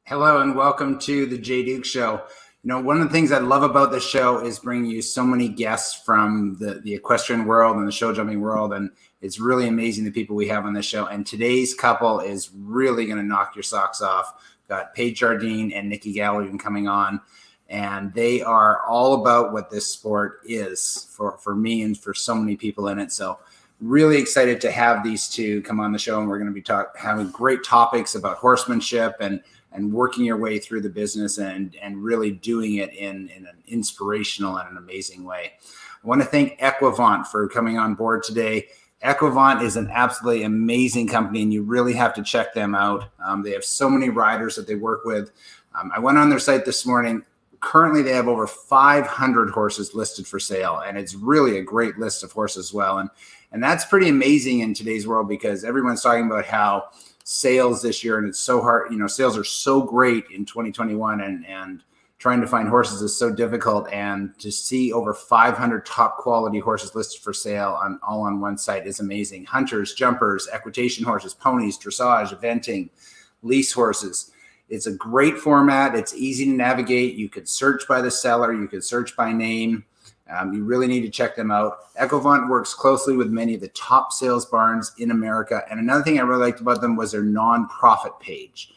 Hello and welcome to the Jay Duke Show. One of the things I love about this show is bringing you so many guests from the equestrian world and the show jumping world, and it's really amazing the people we have on this show. And today's couple is really going to knock your socks off. Got Paige and Nicky Galligan coming on, and they are all about what this sport is for me and for so many people in it. So really excited to have these two come on the show, and we're going to be having great topics about horsemanship and working your way through the business and really doing it in an inspirational and an amazing way. I want to thank Equivont for coming on board today. Equivont is an absolutely amazing company, and you really have to check them out. They have so many riders that they work with. I went on their site this morning. Currently, they have over 500 horses listed for sale, and it's really a great list of horses as well. And that's pretty amazing in today's world because everyone's talking about how sales this year, and it's so hard. Sales are so great in 2021, and trying to find horses is so difficult. And to see over 500 top quality horses listed for sale all on one site is amazing. Hunters, jumpers, equitation horses, ponies, dressage, eventing, lease horses. It's a great format. It's easy to navigate. You could search by the seller. You could search by name. You really need to check them out. Equivont works closely with many of the top sales barns in America. And another thing I really liked about them was their nonprofit page.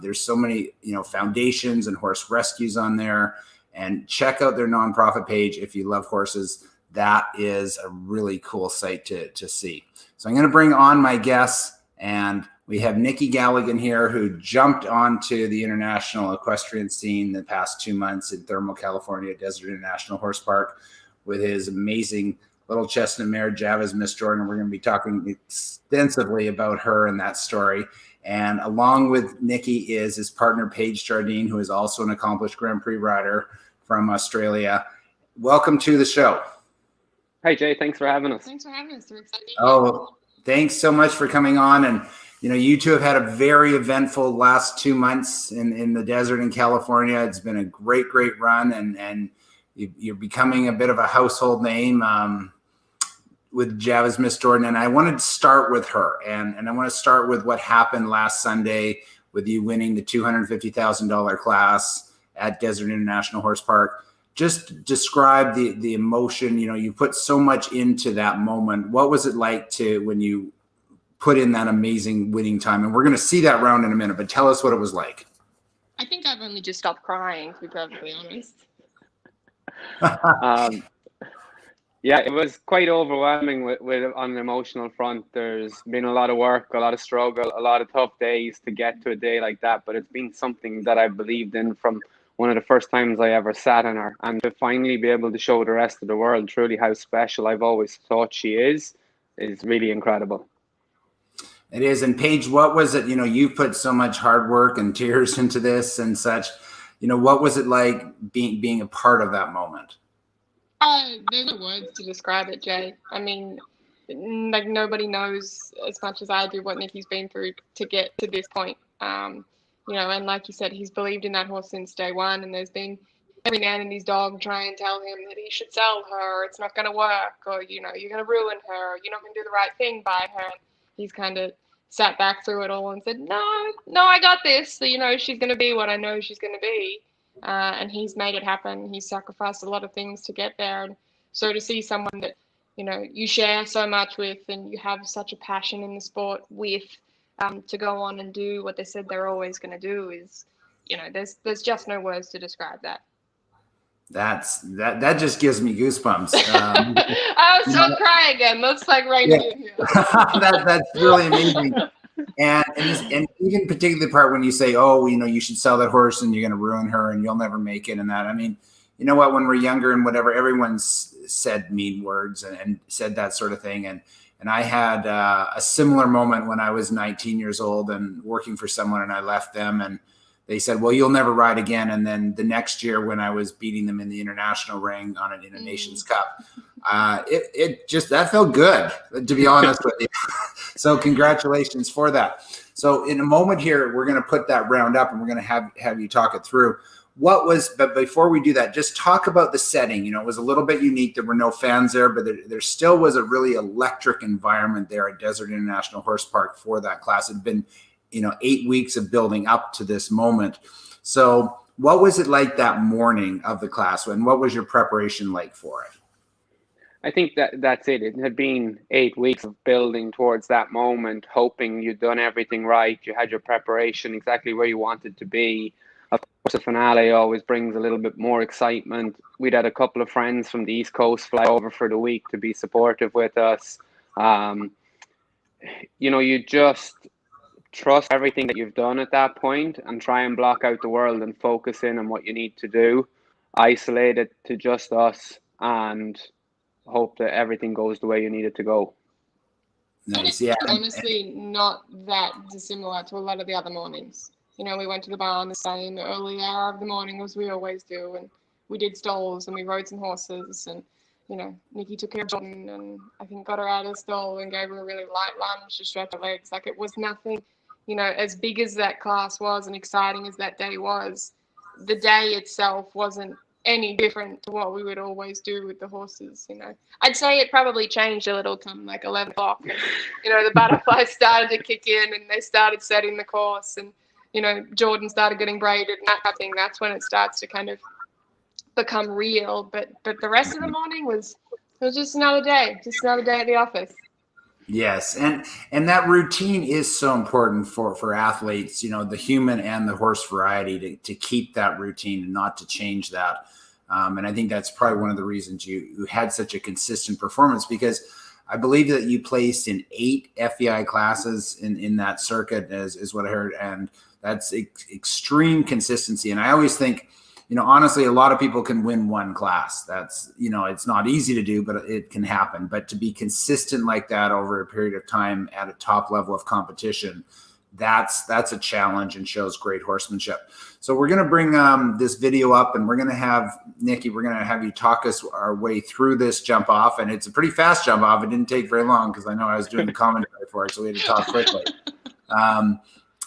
There's so many, foundations and horse rescues on there. And check out their nonprofit page if you love horses. That is a really cool site to see. So I'm going to bring on my guests, and we have Nicky Galligan here, who jumped onto the international equestrian scene the past 2 months in Thermal, California, Desert International Horse Park, with his amazing little chestnut mare, Java's Miss Jordan. We're going to be talking extensively about her and that story. And along with Nicky is his partner, Paige, who is also an accomplished Grand Prix rider from Australia. Welcome to the show. Hi, Jay. Thanks for having us. Thanks for having us. We're excited. Oh, thanks so much for coming on. And you two have had a very eventful last 2 months in the desert in California. It's been a great run, and you're becoming a bit of a household name with Java's Miss Jordan. And I wanted to start with her, and I want to start with what happened last Sunday with you winning the $250,000 class at Desert International Horse Park. Just describe the emotion. You put so much into that moment. What was it like when you put in that amazing winning time? And we're going to see that round in a minute, but tell us what it was like. I think I've only just stopped crying, to be perfectly honest. Yeah, it was quite overwhelming with on an emotional front. There's been a lot of work, a lot of struggle, a lot of tough days to get to a day like that, but it's been something that I believed in from one of the first times I ever sat on her. And to finally be able to show the rest of the world truly how special I've always thought she is really incredible. It is. And Paige, what was it? You put so much hard work and tears into this and such. What was it like being a part of that moment? There's no words to describe it, Jay. I mean, like, nobody knows as much as I do what Nicky's been through to get to this point. And like you said, he's believed in that horse since day one, and there's been every man and his dog try and tell him that he should sell her, or it's not going to work, or, you're going to ruin her, or you're not going to do the right thing by her. He's kind of sat back through it all and said, no, I got this. So, she's going to be what I know she's going to be. And he's made it happen. He's sacrificed a lot of things to get there. And so to see someone that, you share so much with, and you have such a passion in the sport with, to go on and do what they said they're always going to do is, there's just no words to describe that. That just gives me goosebumps. I was so cry again. Looks like right here. That's really amazing. And even particularly the part when you say, oh, you should sell that horse and you're going to ruin her and you'll never make it, and that. I mean, you know what? When we're younger and whatever, everyone's said mean words and said that sort of thing. And I had a similar moment when I was 19 years old and working for someone, and I left them, and they said, well, you'll never ride again. And then the next year when I was beating them in the international ring on an Nations Cup, that felt good, to be honest with you. So congratulations for that. So in a moment here, we're going to put that round up, and we're going to have you talk it through. But before we do that, just talk about the setting. It was a little bit unique. There were no fans there, but there still was a really electric environment there at Desert International Horse Park for that class. It had been 8 weeks of building up to this moment. So what was it like that morning of the class, and what was your preparation like for it? I think that's it. It had been 8 weeks of building towards that moment, hoping you'd done everything right. You had your preparation exactly where you wanted to be. Of course, the finale always brings a little bit more excitement. We'd had a couple of friends from the East Coast fly over for the week to be supportive with us. You just trust everything that you've done at that point and try and block out the world and focus in on what you need to do. Isolate it to just us and hope that everything goes the way you need it to go. Nice. Yeah. Honestly, not that dissimilar to a lot of the other mornings. We went to the bar on the same early hour of the morning as we always do, and we did stalls and we rode some horses, and Nicky took care of Jordan and I think got her out of the stall and gave her a really light lunge to stretch her legs. Like, it was nothing, as big as that class was and exciting as that day was, the day itself wasn't any different to what we would always do with the horses. I'd say it probably changed a little come like 11 o'clock. And, the butterflies started to kick in and they started setting the course, and Jordan started getting braided and that kind of thing. That's when it starts to kind of become real. But the rest of the morning was just another day at the office. Yes, and that routine is so important for athletes, the human and the horse variety, to keep that routine and not to change that. And I think that's probably one of the reasons you had such a consistent performance, because I believe that you placed in 8 FEI classes in that circuit, is what I heard, and that's extreme consistency. And I always think, honestly, a lot of people can win one class. That's, it's not easy to do, but it can happen. But to be consistent like that over a period of time at a top level of competition, that's a challenge and shows great horsemanship. So we're going to bring this video up, and we're going to have Nicky, we're going to have you talk us our way through this jump off. And it's a pretty fast jump off. It didn't take very long because I know I was doing the commentary for it, so we had to talk quickly.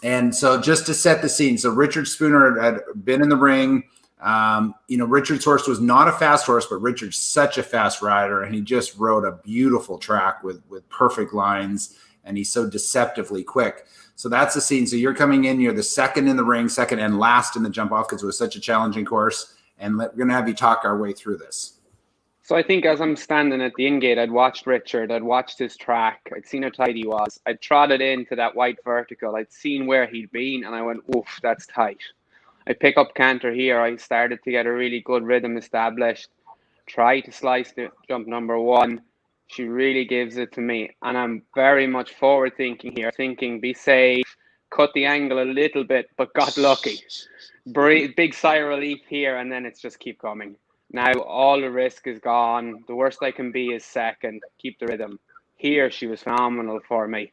And so just to set the scene, so Richard Spooner had been in the ring. Richard's horse was not a fast horse, but Richard's such a fast rider, and he just rode a beautiful track with perfect lines, and he's so deceptively quick. So that's the scene. So you're coming in, you're the second in the ring, second and last in the jump off, because it was such a challenging course. And we're going to have you talk our way through this. So I think as I'm standing at the in-gate, I'd watched Richard, I'd watched his track, I'd seen how tight he was. I'd trotted into that white vertical, I'd seen where he'd been, and I went, oof, that's tight. I pick up canter here, I started to get a really good rhythm established, try to slice the jump number 1. She really gives it to me, and I'm very much forward thinking here, thinking be safe, cut the angle a little bit, but got lucky. Big sigh of relief here, and then it's just keep coming. Now all the risk is gone. The worst I can be is second. Keep the rhythm. Here she was phenomenal for me.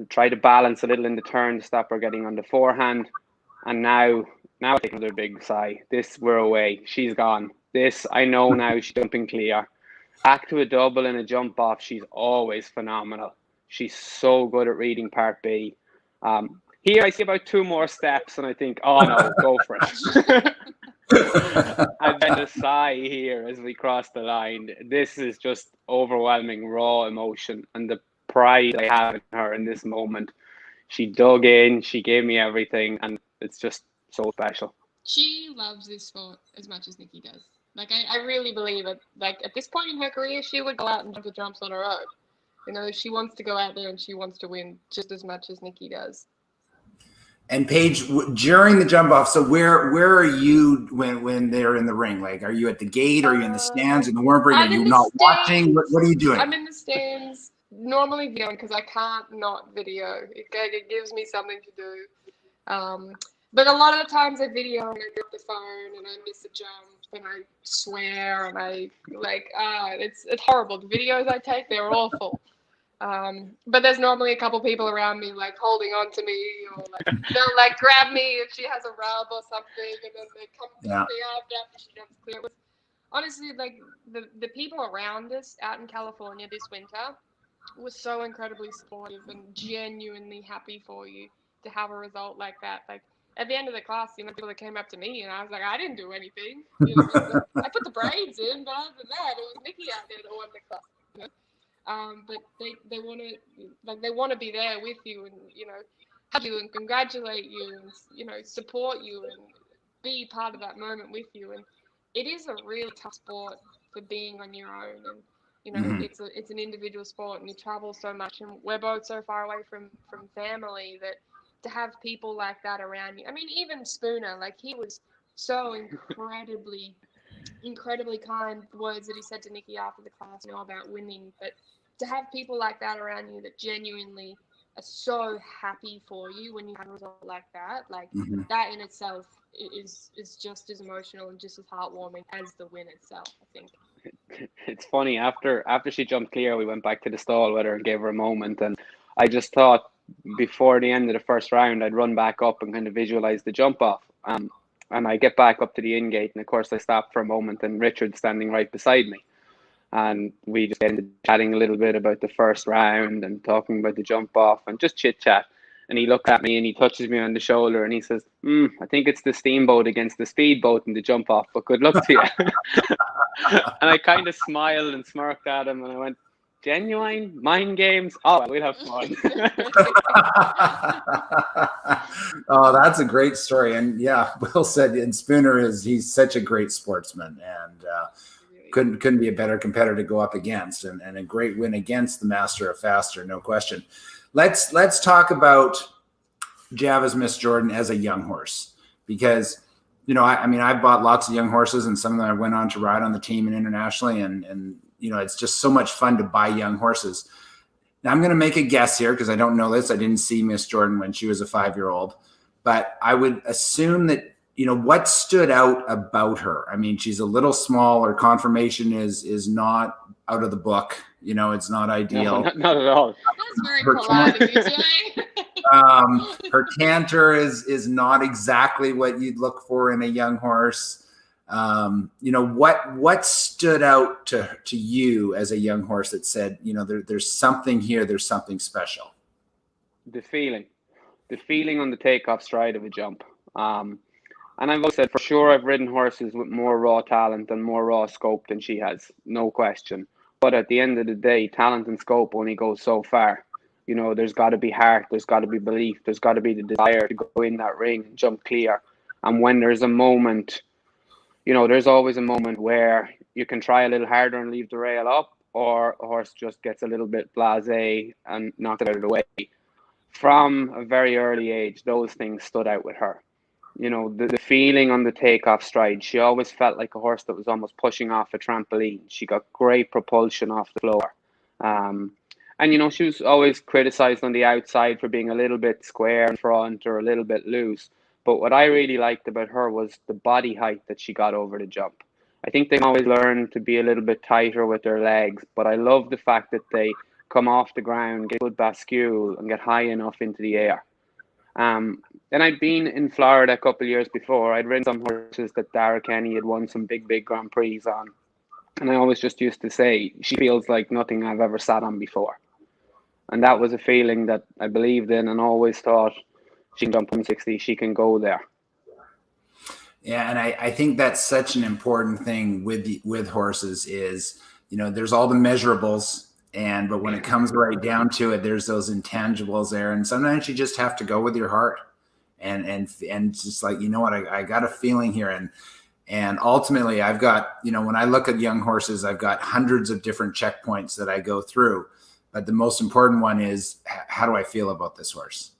Try to balance a little in the turn to stop her getting on the forehand. And now I take another big sigh. This, we're away. She's gone. This, I know now she's jumping clear. Back to a double and a jump off. She's always phenomenal. She's so good at reading part B. Here I see about 2 more steps and I think, oh no, go for it. And then the sigh here as we cross the line. This is just overwhelming raw emotion and the pride I have in her in this moment. She dug in, she gave me everything, and it's just so special. She loves this sport as much as Nicky does. Like, I really believe it. Like, at this point in her career, she would go out and jump the jumps on her own. She wants to go out there and she wants to win just as much as Nicky does. And Paige, during the jump off, so where are you when they're in the ring? Like, are you at the gate? Are you in the stands in the warm break? Are you not watching? What are you doing? I'm in the stands, normally videoing because I can't not video. It gives me something to do. But a lot of the times I video and I drop the phone and I miss a jump and I swear and it's horrible. The videos I take, they're awful. But there's normally a couple people around me like holding on to me, or like they'll like grab me if she has a rub or something, and then they come pick me up after she jumps clear. It was, honestly, like the people around us out in California this winter was so incredibly supportive and genuinely happy for you to have a result like that. Like at the end of the class, people that came up to me and I was like, I didn't do anything. I put the braids in, but other than that, it was Nicky out there that won the class. But they want to be there with you, and hug you and congratulate you and, you know, support you and be part of that moment with you. And it is a really tough sport for being on your own. And, you know, it's an individual sport and you travel so much and we're both so far away from family that to have people like that around you. I mean, even Spooner, like he was so incredibly kind words that he said to Nicky after the class, you know, about winning. But to have people like that around you that genuinely are so happy for you when you have a result like that, like that in itself is just as emotional and just as heartwarming as the win itself, I think. It's funny, after she jumped clear, we went back to the stall with her and gave her a moment, and I just thought before the end of the first round I'd run back up and kind of visualize the jump off. And I get back up to the in-gate, and of course I stop for a moment, and Richard's standing right beside me. And we just ended chatting a little bit about the first round and talking about the jump off and just chit-chat. And he looked at me and he touches me on the shoulder and he says, I think it's the steamboat against the speedboat in the jump off, but good luck to you. And I kind of smiled and smirked at him and I went, genuine mind games? Oh, we'll have fun. Oh, that's a great story. And yeah, Will said, and Spooner he's such a great sportsman and couldn't be a better competitor to go up against, and a great win against the master of faster, no question. Let's talk about Java's Miss Jordan as a young horse, because, you know, I mean, I bought lots of young horses and some of them I went on to ride on the team and internationally. And, you know, it's just so much fun to buy young horses. Now I'm going to make a guess here because I don't know this. I didn't see Miss Jordan when she was a 5-year-old, but I would assume that, you know, what stood out about her? I mean, she's a little small. Her conformation is not out of the book. You know, it's not ideal. No, not at all. That's very polite of you, Jay. Her canter is not exactly what you'd look for in a young horse. You know, what stood out to you as a young horse that said, you know, there's something here, there's something special? The feeling on the takeoff stride of a jump. And I've always said, for sure, I've ridden horses with more raw talent and more raw scope than she has, no question. But at the end of the day, talent and scope only goes so far. You know, there's got to be heart, there's got to be belief, there's got to be the desire to go in that ring and jump clear. And when there's a moment, you know, there's always a moment where you can try a little harder and leave the rail up, or a horse just gets a little bit blasé and knocks it out of the way. From a very early age, those things stood out with her. You know, the feeling on the takeoff stride, she always felt like a horse that was almost pushing off a trampoline. She got great propulsion off the floor. And, you know, she was always criticized on the outside for being a little bit square in front or a little bit loose. But what I really liked about her was the body height that she got over the jump. I think they can always learn to be a little bit tighter with their legs, but I love the fact that they come off the ground, get good bascule, and get high enough into the air. And I'd been in Florida a couple of years before. I'd ridden some horses that Dara Kenny had won some big Grand Prix on. And I always just used to say, she feels like nothing I've ever sat on before. And that was a feeling that I believed in and always thought, she can jump 160, she can go there. Yeah, and I think that's such an important thing with horses is, you know, there's all the measurables, but when it comes right down to it, there's those intangibles there. And sometimes you just have to go with your heart and just like, you know what, I got a feeling here. And ultimately I've got, you know, when I look at young horses, I've got hundreds of different checkpoints that I go through. But the most important one is, how do I feel about this horse?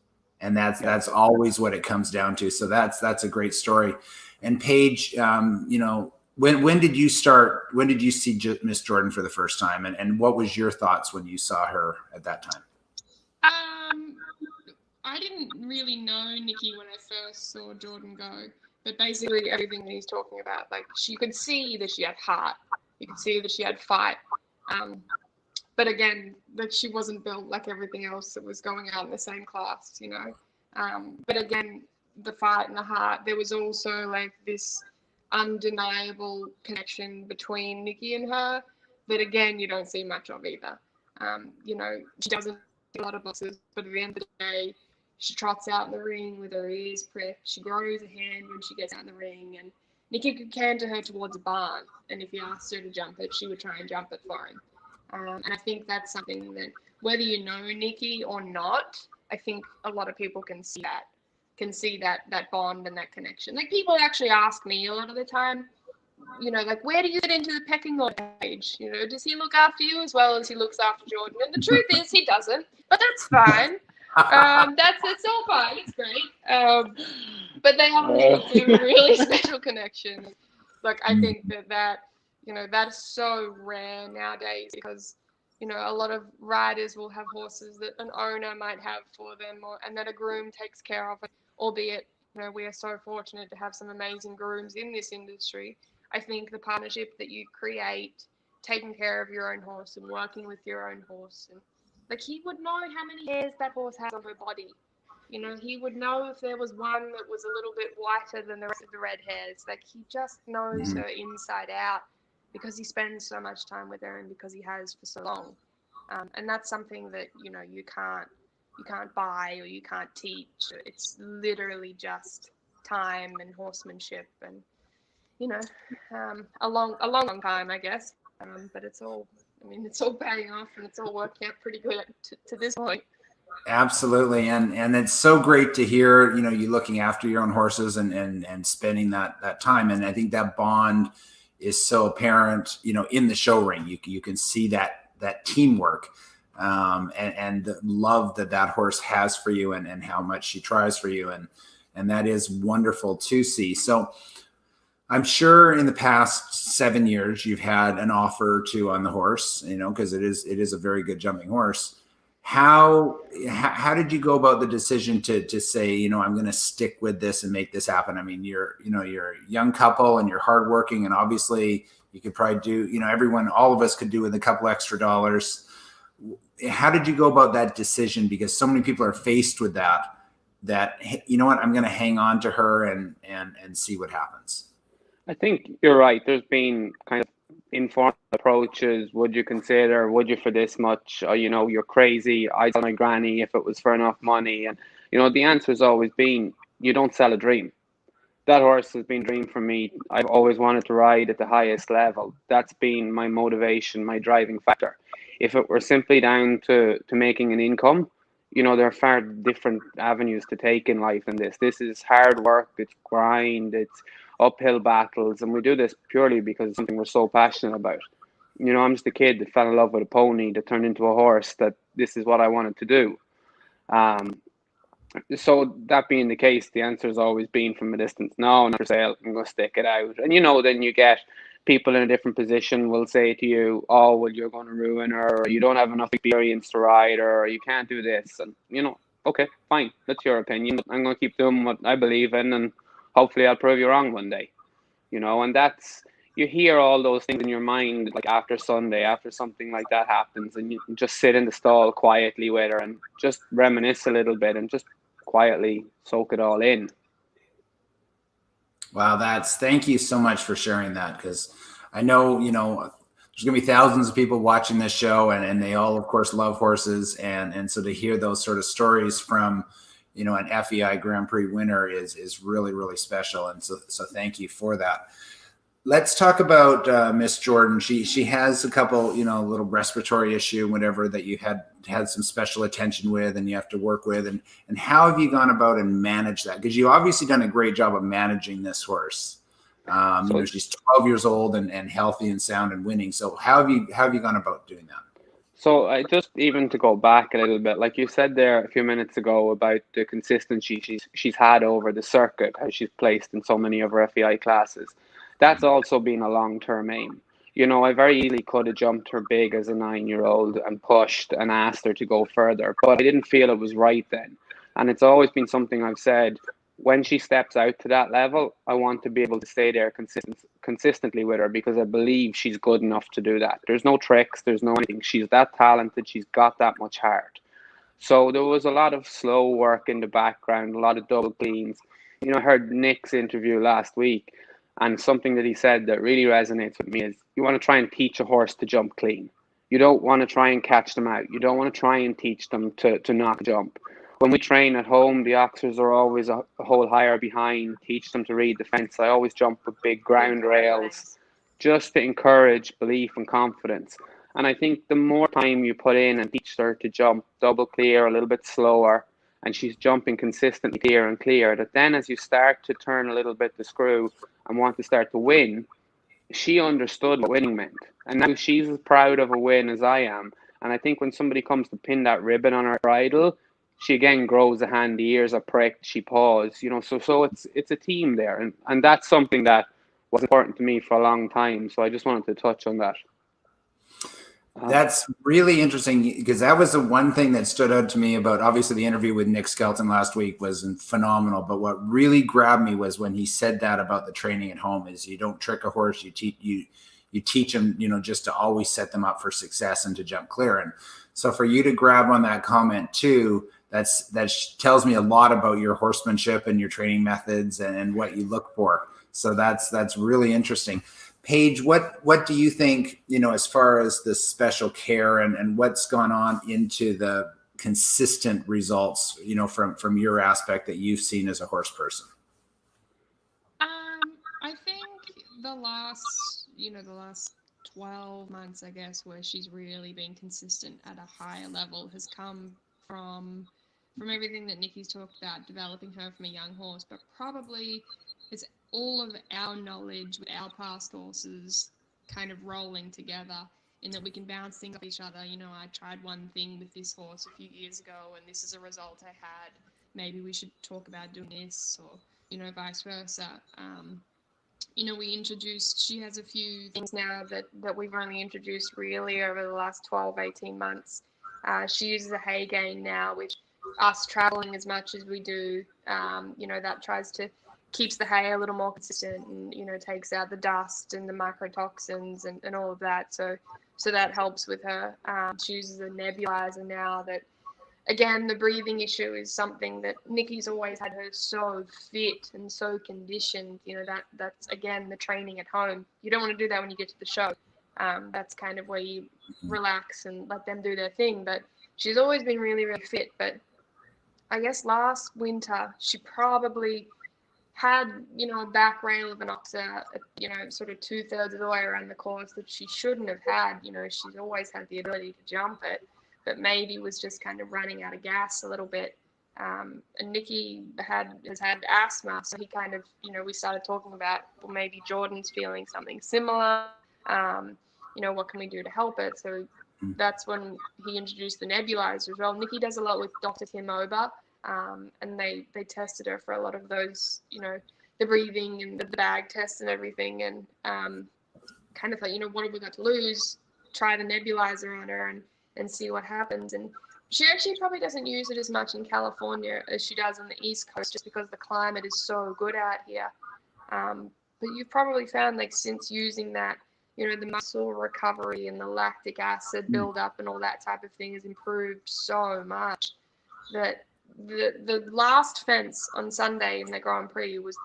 And that's always what it comes down to. So that's a great story. And Paige, you know, when did you see Miss Jordan for the first time? And what was your thoughts when you saw her at that time? I didn't really know Nicky when I first saw Jordan go, but basically everything that he's talking about, like, you could see that she had heart. You could see that she had fight. But again, that she wasn't built like everything else that was going out in the same class, you know. But again, the fight and the heart, there was also like this undeniable connection between Nicky and her that, again, you don't see much of either. You know, she doesn't get a lot of boxes, but at the end of the day, she trots out in the ring with her ears pricked. She grows a hand when she gets out in the ring, and Nicky could canter her towards a barn, and if he asked her to jump it, she would try and jump it for him. And I think that's something that, whether you know Nicky or not, I think a lot of people can see that bond and that connection. Like, people actually ask me a lot of the time, you know, like, where do you fit into the pecking order, Paige? You know, does he look after you as well as he looks after Jordan? And the truth is, he doesn't, but that's fine. That's all fine. It's great. But they have a really special connection. Like, I think that you know, that is so rare nowadays, because you know, a lot of riders will have horses that an owner might have for them, and that a groom takes care of. Albeit, you know, we are so fortunate to have some amazing grooms in this industry. I think the partnership that you create, taking care of your own horse and working with your own horse, and like, he would know how many hairs that horse has on her body. You know, he would know if there was one that was a little bit whiter than the rest of the red hairs. Like, he just knows her inside out, because he spends so much time with her and because he has for so long. And that's something that, you know, you can't buy or you can't teach. It's literally just time and horsemanship, and you know, a long time, I guess. But it's all paying off, and it's all working out pretty good to this point. Absolutely. And it's so great to hear, you know, you looking after your own horses and spending that time. And I think that bond is so apparent, you know, in the show ring. You can see that teamwork, and the love that horse has for you, and how much she tries for you. And that is wonderful to see. So I'm sure in the past 7 years, you've had an offer or two on the horse, you know, because it is a very good jumping horse. How did you go about the decision to say, you know, I'm going to stick with this and make this happen? I mean, you're a young couple and you're hardworking, and obviously you could probably do, you know, all of us could do with a couple extra dollars. How did you go about that decision? Because so many people are faced with that, you know what, I'm going to hang on to her and see what happens. I think you're right. There's been kind of informal approaches. Would you consider? Would you for this much? You know, you're crazy. I'd tell my granny if it was for enough money. And you know, the answer has always been, you don't sell a dream. That horse has been a dream for me. I've always wanted to ride at the highest level. That's been my motivation, my driving factor. If it were simply down to making an income, you know, there are far different avenues to take in life than this. This is hard work. It's grind. It's uphill battles, and we do this purely because it's something we're so passionate about. You know, I'm just a kid that fell in love with a pony that turned into a horse, that this is what I wanted to do. So that being the case, the answer has always been from a distance, no, not for sale, I'm going to stick it out. And you know, then you get people in a different position will say to you, oh, well, you're going to ruin her, or you don't have enough experience to ride her, or you can't do this. And you know, okay, fine, that's your opinion. I'm going to keep doing what I believe in, and hopefully I'll prove you wrong one day, you know. And that's, you hear all those things in your mind, like after Sunday, after something like that happens, and you can just sit in the stall quietly with her and just reminisce a little bit and just quietly soak it all in. Wow, thank you so much for sharing that, because I know, you know, there's going to be thousands of people watching this show, and they all, of course, love horses. And so to hear those sort of stories from, you know, an FEI Grand Prix winner is really, really special. And so thank you for that. Let's talk about Miss Jordan. She has a couple, you know, little respiratory issue, whatever, that you had some special attention with and you have to work with. And how have you gone about and managed that? Because you obviously done a great job of managing this horse. You know, she's 12 years old and healthy and sound and winning. So how have you gone about doing that? So I just, even to go back a little bit, like you said there a few minutes ago about the consistency she's had over the circuit, how she's placed in so many of her FEI classes. That's also been a long-term aim. You know, I very easily could have jumped her big as a 9-year-old and pushed and asked her to go further, but I didn't feel it was right then. And it's always been something I've said, when she steps out to that level, I want to be able to stay there consistently with her, because I believe she's good enough to do that. There's no tricks, there's no anything. She's that talented, she's got that much heart. So there was a lot of slow work in the background, a lot of double cleans. You know, I heard Nick's interview last week, and something that he said that really resonates with me is, you want to try and teach a horse to jump clean. You don't want to try and catch them out. You don't want to try and teach them to not jump. When we train at home, the oxers are always a hole higher behind, teach them to read the fence. I always jump with big ground rails just to encourage belief and confidence. And I think the more time you put in and teach her to jump double clear, a little bit slower, and she's jumping consistently clear and clear, that then as you start to turn a little bit the screw and want to start to win, she understood what winning meant. And now she's as proud of a win as I am. And I think when somebody comes to pin that ribbon on her bridle, she again grows a hand, the ears are pricked, she paws, so it's a team there. And that's something that was important to me for a long time. So I just wanted to touch on that. That's really interesting, because that was the one thing that stood out to me about, obviously, the interview with Nick Skelton last week was phenomenal. But what really grabbed me was when he said that about the training at home is you don't trick a horse, you teach them, just to always set them up for success and to jump clear. And so for you to grab on that comment too, that tells me a lot about your horsemanship and your training methods and what you look for. So that's really interesting. Paige, what do you think, as far as the special care and what's gone on into the consistent results, from your aspect that you've seen as a horse person? I think the last 12 months, I guess, where she's really been consistent at a higher level has come from everything that Nicky's talked about, developing her from a young horse, but probably it's all of our knowledge with our past horses kind of rolling together, in that we can bounce things off each other. I tried one thing with this horse a few years ago and this is a result I had. Maybe we should talk about doing this, or, vice versa. She has a few things now that we've only introduced really over the last 12, 18 months. She uses a hay gain now, which us traveling as much as we do, that keeps the hay a little more consistent and, takes out the dust and the microtoxins and all of that. So that helps with her. She uses a nebulizer now that, again, the breathing issue is something that Nicky's always had her so fit and so conditioned. That's, again, the training at home. You don't want to do that when you get to the show. That's kind of where you relax and let them do their thing. But she's always been really, really fit. But I guess last winter, she probably had, a back rail of an oxer, sort of 2/3 of the way around the course that she shouldn't have had. She's always had the ability to jump it, but maybe was just kind of running out of gas a little bit. And Nicky has had asthma, so he kind of, we started talking about, well, maybe Jordan's feeling something similar. What can we do to help it? So that's when he introduced the nebulizer as well. Nicky does a lot with Dr. Tim Ober. And they tested her for a lot of those, the breathing and the bag tests and everything, and kind of thought, what have we got to lose? Try the nebulizer on her and see what happens. And she actually probably doesn't use it as much in California as she does on the East Coast, just because the climate is so good out here. But you've probably found, since using that, the muscle recovery and the lactic acid buildup and all that type of thing has improved so much that the last fence on Sunday in the Grand Prix was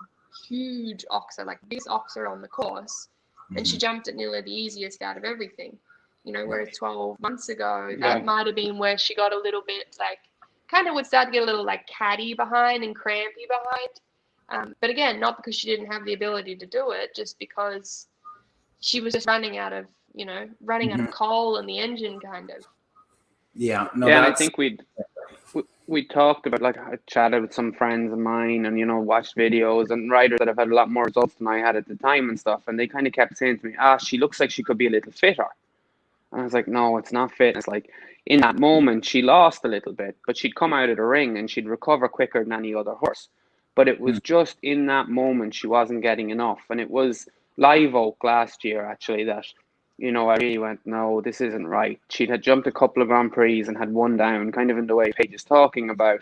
huge oxer, biggest oxer on the course, and she jumped it nearly the easiest out of everything. Whereas 12 months ago, that might have been where she got a little bit kind of would start to get a little catty behind and crampy behind. But again, not because she didn't have the ability to do it, just because she was just running out of coal in the engine, kind of. Yeah. No, and I think we talked about, I chatted with some friends of mine and, watched videos and riders that have had a lot more results than I had at the time and stuff. And they kind of kept saying to me, she looks like she could be a little fitter. And I was like, no, it's not fit. It's in that moment, she lost a little bit, but she'd come out of the ring and she'd recover quicker than any other horse. But it was just in that moment, she wasn't getting enough. And it was Live Oak last year, actually, that, I really went, no, this isn't right. She'd had jumped a couple of Grand Prix and had one down, kind of in the way Paige is talking about.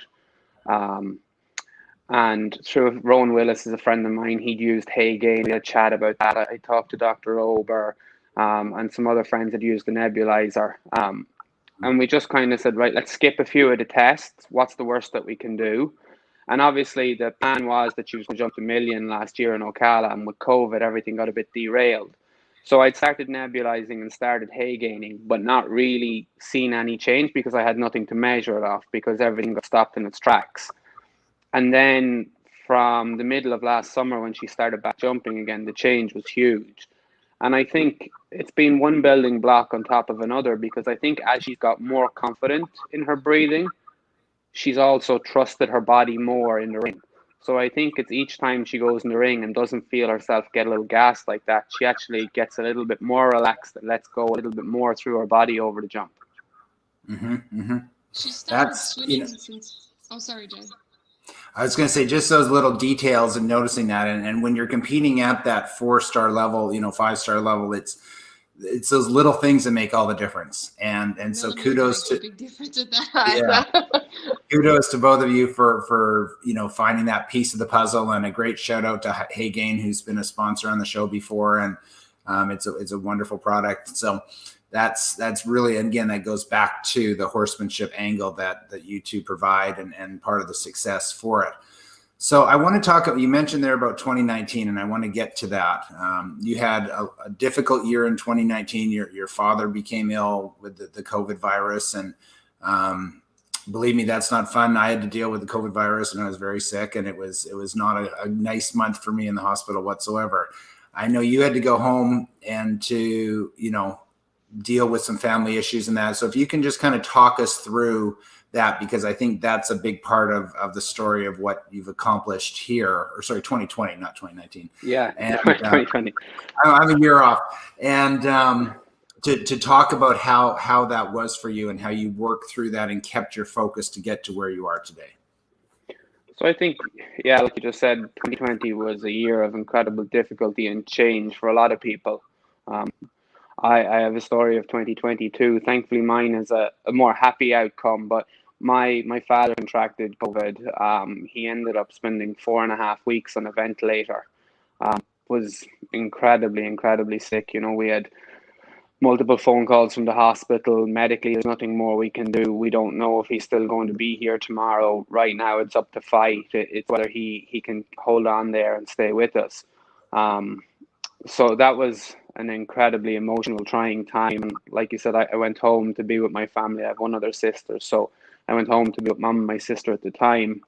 And through Rowan Willis is a friend of mine. He'd used hay gain. We had a chat about that. I talked to Dr. Ober and some other friends had used the nebulizer. And we just kind of said, right, let's skip a few of the tests. What's the worst that we can do? And obviously the plan was that she was going to jump the million last year in Ocala, and with COVID, everything got a bit derailed. So I'd started nebulizing and started hay gaining, but not really seen any change because I had nothing to measure it off, because everything got stopped in its tracks. And then from the middle of last summer, when she started back jumping again, the change was huge. And I think it's been one building block on top of another, because I think as she's got more confident in her breathing, she's also trusted her body more in the ring. So I think it's each time she goes in the ring and doesn't feel herself get a little gassed like that, she actually gets a little bit more relaxed and lets go a little bit more through her body over the jump. She started That's, swimming since. Oh, sorry, Jay. I was going to say just those little details and noticing that. And when you're competing at that 4-star level, 5-star level, it's those little things that make all the difference. And so kudos to, big difference at that. kudos to both of you for finding that piece of the puzzle, and a great shout out to Haygain, who's been a sponsor on the show before. And it's a wonderful product. So that's really, again, that goes back to the horsemanship angle that you two provide and part of the success for it. So I want to talk, you mentioned there about 2019, and I want to get to that. You had a difficult year in 2019. Your father became ill with the COVID virus, and believe me, that's not fun. I had to deal with the COVID virus, and I was very sick, and it was not a nice month for me in the hospital whatsoever. I know you had to go home and to, deal with some family issues and that. So if you can just kind of talk us through that, because I think that's a big part of the story of what you've accomplished here, or sorry, 2020, not 2019. Yeah, and 2020. I'm a year off. And to talk about how that was for you and how you worked through that and kept your focus to get to where you are today. So I think, like you just said, 2020 was a year of incredible difficulty and change for a lot of people. I have a story of 2022. Thankfully, mine is a more happy outcome, but my father contracted COVID. He ended up spending 4.5 weeks on a ventilator. Was incredibly sick. We had multiple phone calls from the hospital. Medically, there's nothing more we can do. We don't know if he's still going to be here tomorrow. Right now, it's up to fight. It's whether he can hold on there and stay with us. So that was an incredibly emotional, trying time. And like you said, I went home to be with my family. I have one other sister, so I went home to be with mom and my sister at the time.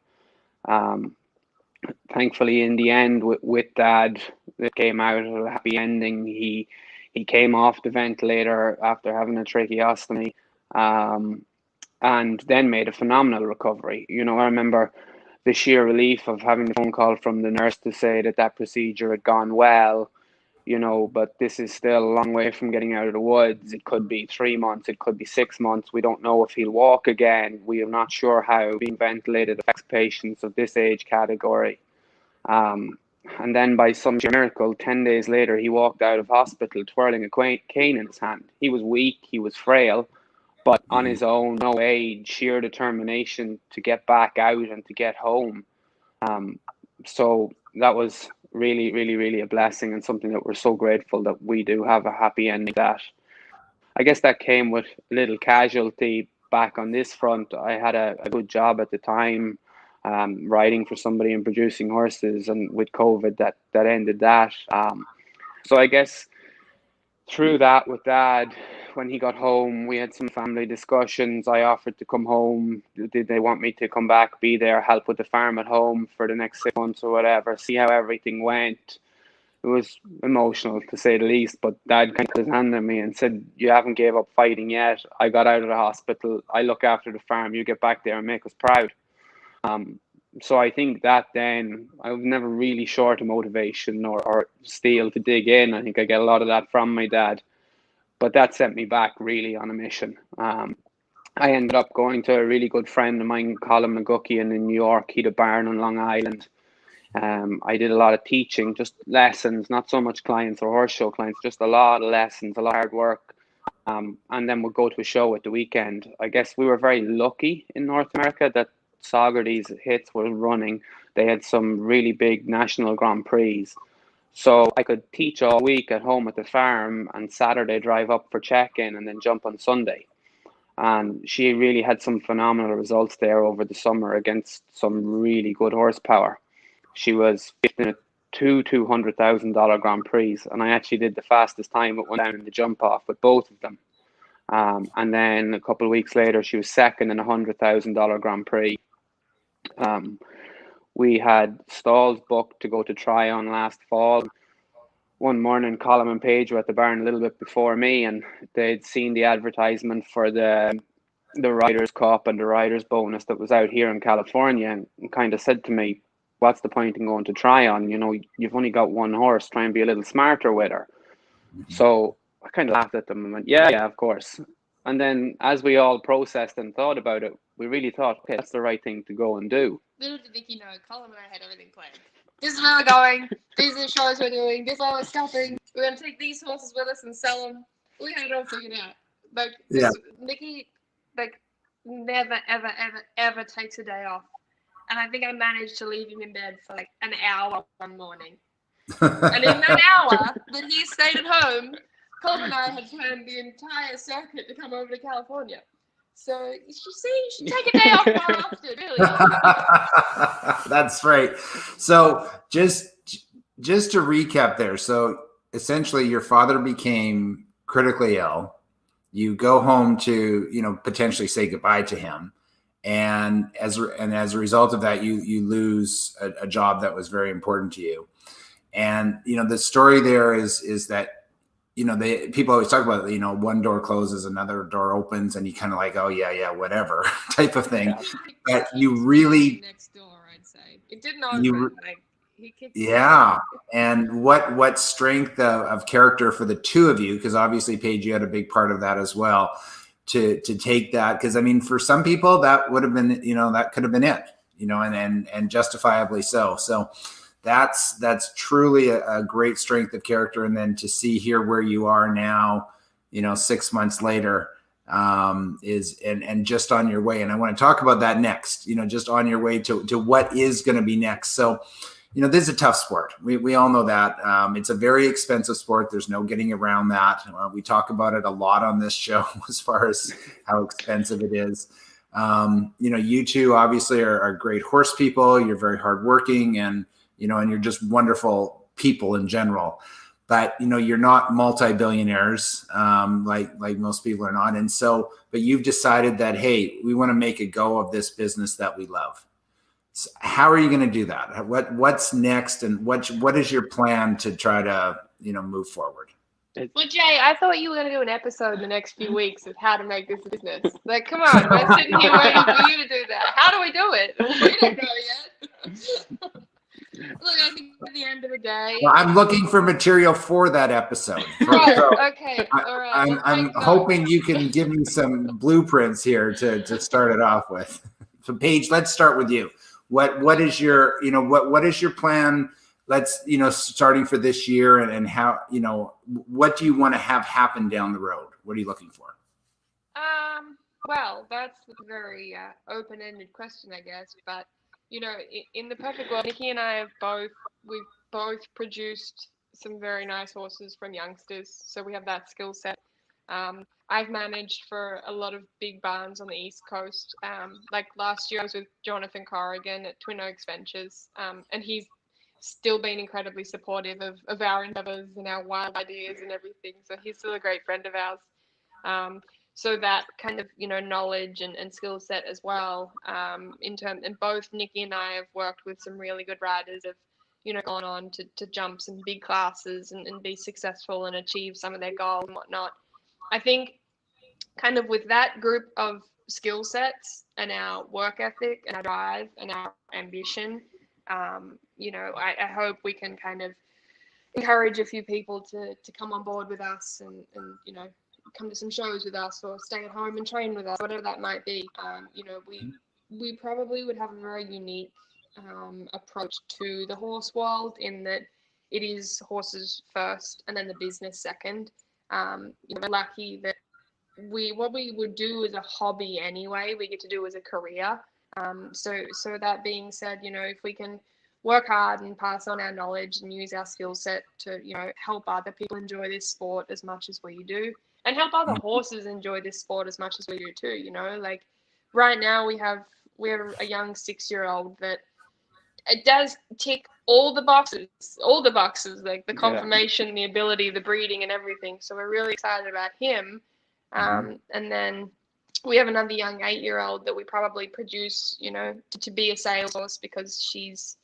Thankfully, in the end, with Dad, it came out a happy ending. He came off the ventilator after having a tracheostomy, and then made a phenomenal recovery. I remember the sheer relief of having a phone call from the nurse to say that procedure had gone well. But this is still a long way from getting out of the woods. It could be 3 months, it could be 6 months. We don't know if he'll walk again. We are not sure how being ventilated affects patients of this age category. And then by some miracle, 10 days later, he walked out of hospital twirling a cane in his hand. He was weak, he was frail, but on his own, no age, sheer determination to get back out and to get home. So that was really a blessing, and something that we're so grateful that we do have a happy ending. That I guess that came with a little casualty back on this front. I had a good job at the time, riding for somebody and producing horses, and with COVID that ended that. So I guess through that with Dad, when he got home, we had some family discussions. I offered to come home. Did they want me to come back, be there, help with the farm at home for the next 6 months or whatever, see how everything went? It was emotional, to say the least, but Dad kind of put his hand on me and said, "You haven't gave up fighting yet. I got out of the hospital. I look after the farm. You get back there and make us proud." So I think that then I was never really short of motivation or steel to dig in. I think I get a lot of that from my dad, but that sent me back really on a mission. I ended up going to a really good friend of mine, Colin McGuckian in New York. He had a barn on Long Island. I did a lot of teaching, just lessons, not so much clients or horse show clients, just a lot of lessons, a lot of hard work. And then we'd go to a show at the weekend. I guess we were very lucky in North America that Saugerty's hits were running. They had some really big national Grand Prix. So I could teach all week at home at the farm, and Saturday drive up for check-in and then jump on Sunday. And she really had some phenomenal results there over the summer against some really good horsepower. She was fifth in a $200,000 Grand Prix, and I actually did the fastest time at one down in the jump off with both of them. And then a couple of weeks later, she was second in a $100,000 Grand Prix. We had stalls booked to go to Tryon last fall. One morning, Colin and Paige were at the barn a little bit before me, and they'd seen the advertisement for the the Riders' Cup and the Riders' Bonus that was out here in California, and kind of said to me, "What's the point in going to Tryon? You know, you've only got one horse. Try and be a little smarter with her." So I kind of laughed at them and went, "Yeah, of course." And then as we all processed and thought about it, we really thought, okay, that's the right thing to go and do. Little did Nicky know, Colin and I had everything planned. This is where we're going. These are the shows we're doing. This is where we're stopping. We're going to take these horses with us and sell them. We had it all figured out. Like, Nicky, like, never, ever, ever, ever takes a day off. And I think I managed to leave him in bed for like an hour one morning. And in that hour that he stayed at home, Colin and I had planned the entire circuit to come over to California. So you should take a day off more often, really. That's right. So just to recap there. So essentially your father became critically ill. You go home to, you know, potentially say goodbye to him. And as a result of that, you lose a job that was very important to you. And, you know, the story there is that, you know, people always talk about, you know, one door closes, another door opens, and you kind of like, oh yeah, whatever type of thing. But you really next door, I'd say it didn't open. Like he kicked. Yeah, and what strength of character for the two of you, because obviously Paige, you had a big part of that as well, to take that, because I mean, for some people that would have been, you know, that could have been it, you know, and justifiably so. So that's truly a great strength of character. And then to see here where you are now, you know, 6 months later, is just on your way. And I want to talk about that next, you know, just on your way to what is going to be next. So, you know, this is a tough sport. We all know that. It's a very expensive sport. There's no getting around that. We talk about it a lot on this show as far as how expensive it is. You know, you two obviously are great horse people. You're very hardworking, and, you know, and you're just wonderful people in general. But, you know, you're not multi-billionaires like most people are not. And so, but you've decided that, hey, we want to make a go of this business that we love. So how are you going to do that? What's next, and what is your plan to try to, you know, move forward? Well, Jay, I thought you were going to do an episode in the next few weeks of how to make this a business. Like, come on, we're sitting here waiting for you to do that. How do we do it? We don't know yet. Look, I think at the end of the day, well, I'm looking for material for that episode. Okay, all right. I'm hoping you can give me some blueprints here to start it off with. So, Paige, let's start with you. What is your, you know, what is your plan? Let's, you know, starting for this year, and how, you know, what do you want to have happen down the road? What are you looking for? Well, that's a very open-ended question, I guess. But, you know, in the perfect world, Nicky and I we've both produced some very nice horses from youngsters, so we have that skill set. I've managed for a lot of big barns on the East Coast. Like last year, I was with Jonathan Corrigan at Twin Oaks Ventures, and he's still been incredibly supportive of our endeavors and our wild ideas and everything. So he's still a great friend of ours. So that kind of, you know, knowledge and skill set as well. And both Nicky and I have worked with some really good riders, have, you know, gone on to jump some big classes and be successful and achieve some of their goals and whatnot. I think kind of with that group of skill sets and our work ethic and our drive and our ambition, you know, I hope we can kind of encourage a few people to come on board with us and, you know, come to some shows with us or stay at home and train with us, whatever that might be. You know, we probably would have a very unique approach to the horse world, in that it is horses first and then the business second. You know, we're lucky that what we would do as a hobby anyway, we get to do as a career. So that being said, you know, if we can work hard and pass on our knowledge and use our skill set to, you know, help other people enjoy this sport as much as we do, and help other horses enjoy this sport as much as we do too, you know, like right now we have a young 6-year-old that it does tick all the boxes, like the conformation, the ability, the breeding and everything. So we're really excited about him. And then we have another young 8-year-old that we probably produce, you know, to be a sales horse, because she's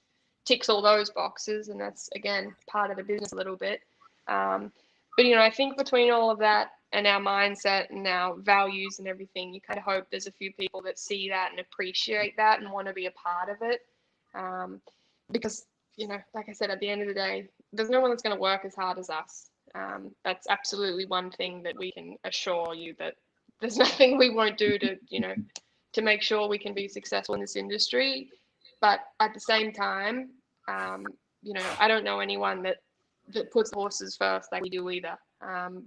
ticks all those boxes. And that's, again, part of the business a little bit. But, you know, I think between all of that and our mindset and our values and everything, you kind of hope there's a few people that see that and appreciate that and want to be a part of it. Because, like I said, at the end of the day, there's no one that's going to work as hard as us. That's absolutely one thing that we can assure you, that there's nothing we won't do to make sure we can be successful in this industry. But at the same time, I don't know anyone that puts horses first like we do either.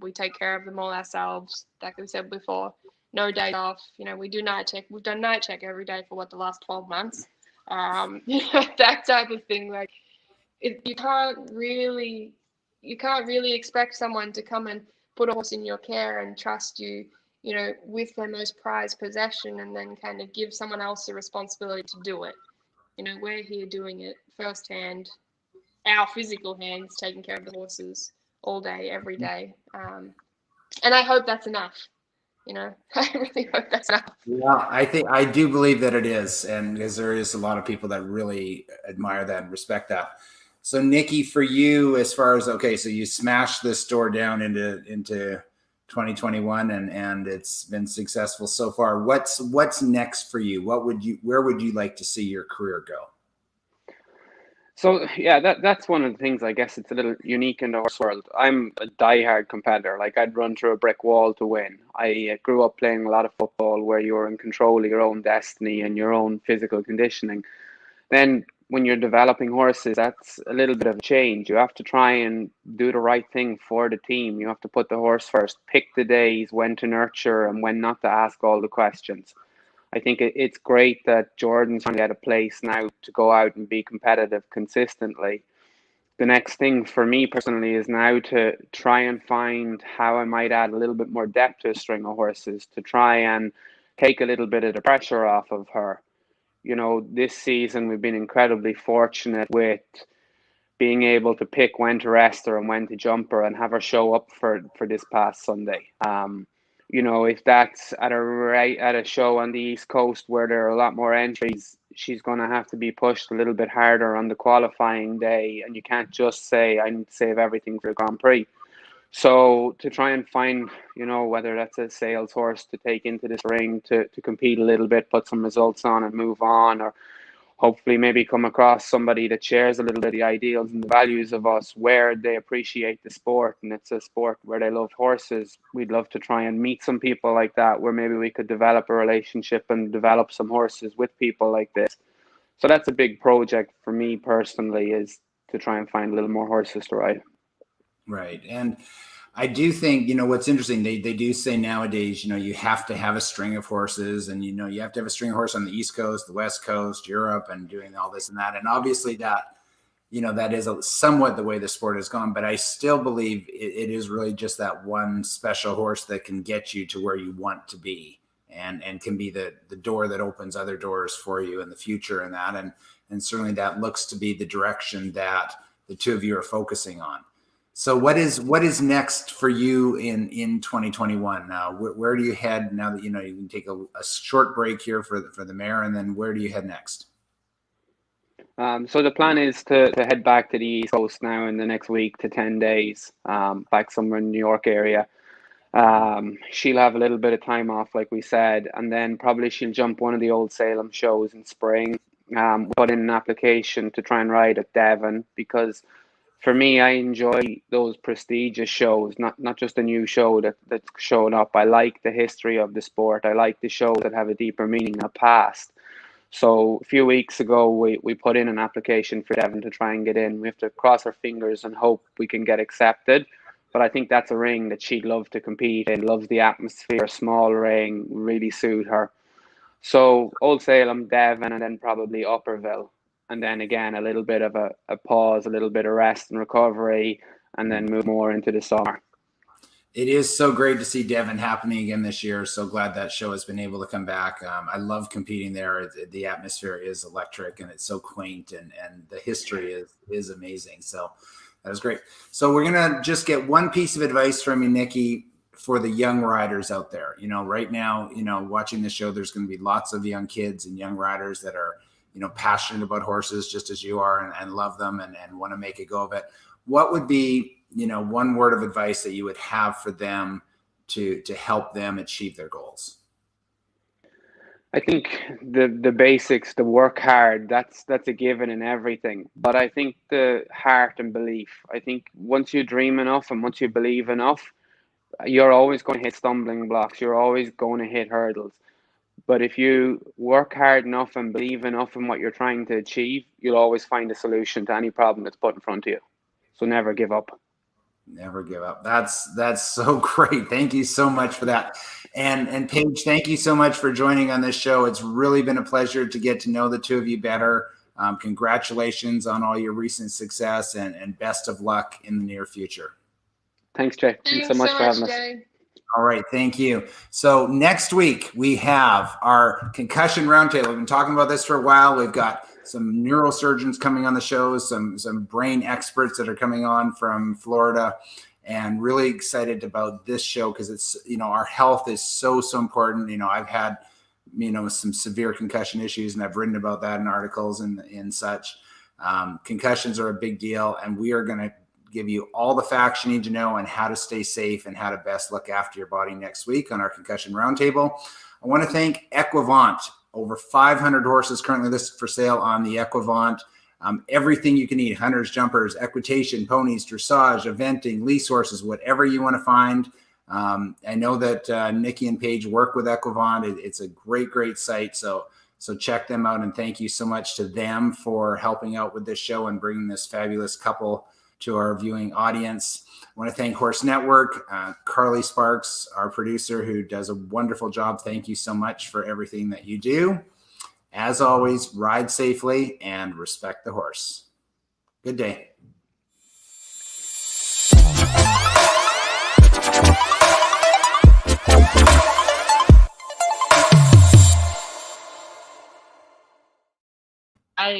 We take care of them all ourselves, like we said before. No days off. We do night check. We've done night check every day for the last 12 months. That type of thing. Like, you can't really expect someone to come and put a horse in your care and trust you, with their most prized possession, and then kind of give someone else the responsibility to do it. We're here doing it firsthand, our physical hands, taking care of the horses all day, every day. And I hope that's enough. I really hope that's enough. Yeah, I do believe that it is. And because there is a lot of people that really admire that and respect that. So Nicky, for you, as far as, okay, so you smashed this store down into 2021 and it's been successful so far. What's next for you? Where would you like to see your career go? So yeah, that's one of the things, I guess it's a little unique in the horse world. I'm a diehard competitor. Like, I'd run through a brick wall to win. I grew up playing a lot of football where you were in control of your own destiny and your own physical conditioning. Then when you're developing horses, that's a little bit of a change. You have to try and do the right thing for the team. You have to put the horse first, pick the days when to nurture and when not to ask all the questions. I think it's great that Jordan's trying to get a place now to go out and be competitive consistently. The next thing for me personally is now to try and find how I might add a little bit more depth to a string of horses to try and take a little bit of the pressure off of her. This season we've been incredibly fortunate with being able to pick when to rest her and when to jump her and have her show up for this past Sunday. If that's at a show on the East Coast where there are a lot more entries, she's going to have to be pushed a little bit harder on the qualifying day, and you can't just say, I need to save everything for the Grand Prix. So to try and find, whether that's a sales horse to take into this ring to compete a little bit, put some results on and move on, or hopefully maybe come across somebody that shares a little bit of the ideals and the values of us, where they appreciate the sport and it's a sport where they love horses. We'd love to try and meet some people like that, where maybe we could develop a relationship and develop some horses with people like this. So that's a big project for me personally, is to try and find a little more horses to ride. Right. And I do think, what's interesting, they do say nowadays, you have to have a string of horses, and, you have to have a string of horses on the East Coast, the West Coast, Europe, and doing all this and that. And obviously that, that is somewhat the way the sport has gone, but I still believe it is really just that one special horse that can get you to where you want to be, and can be the door that opens other doors for you in the future and that. And certainly that looks to be the direction that the two of you are focusing on. So what is next for you in 2021? Now, where do you head now that you can take a short break here for the mare, and then where do you head next? So the plan is to head back to the East Coast now in the next week to 10 days, back somewhere in the New York area. She'll have a little bit of time off, like we said, and then probably she'll jump one of the Old Salem shows in spring. Put in an application to try and ride at Devon, because for me, I enjoy those prestigious shows, not just a new show that's showing up. I like the history of the sport. I like the shows that have a deeper meaning in the past. So a few weeks ago, we put in an application for Devon to try and get in. We have to cross our fingers and hope we can get accepted. But I think that's a ring that she'd love to compete in, loves the atmosphere, small ring, really suit her. So Old Salem, Devon, and then probably Upperville. And then again, a little bit of a pause, a little bit of rest and recovery, and then move more into the summer. It is so great to see Devon happening again this year. So glad that show has been able to come back. I love competing there. The atmosphere is electric, and it's so quaint, and the history is amazing. So that was great. So we're going to just get one piece of advice from you, Nicky, for the young riders out there. Right now, watching the show, there's going to be lots of young kids and young riders that are passionate about horses just as you are, and love them and want to make a go of it. What would be, one word of advice that you would have for them to help them achieve their goals? I think the basics, the work hard, that's a given in everything. But I think the heart and belief. I think once you dream enough and once you believe enough, you're always going to hit stumbling blocks. You're always going to hit hurdles. But if you work hard enough and believe enough in what you're trying to achieve, you'll always find a solution to any problem that's put in front of you. So never give up. Never give up. That's so great. Thank you so much for that. And Paige, thank you so much for joining on this show. It's really been a pleasure to get to know the two of you better. Congratulations on all your recent success and best of luck in the near future. Thanks, Jay. Thanks so much for having us. Jay. All right. Thank you. So next week we have our concussion roundtable. We've been talking about this for a while. We've got some neurosurgeons coming on the show, some brain experts that are coming on from Florida, and really excited about this show because it's, our health is so important. I've had, some severe concussion issues, and I've written about that in articles and such. Concussions are a big deal, and we are going to give you all the facts you need to know on how to stay safe and how to best look after your body next week on our concussion roundtable. I want to thank Equivont. Over 500 horses currently listed for sale on the Equivont. Everything you can need: hunters, jumpers, equitation, ponies, dressage, eventing, lease horses, whatever you want to find. I know that Nicky and Paige work with Equivont. It's a great site. So check them out, and thank you so much to them for helping out with this show and bringing this fabulous couple to our viewing audience. I want to thank Horse Network, Carly Sparks, our producer, who does a wonderful job. Thank you so much for everything that you do. As always, ride safely and respect the horse. Good day. I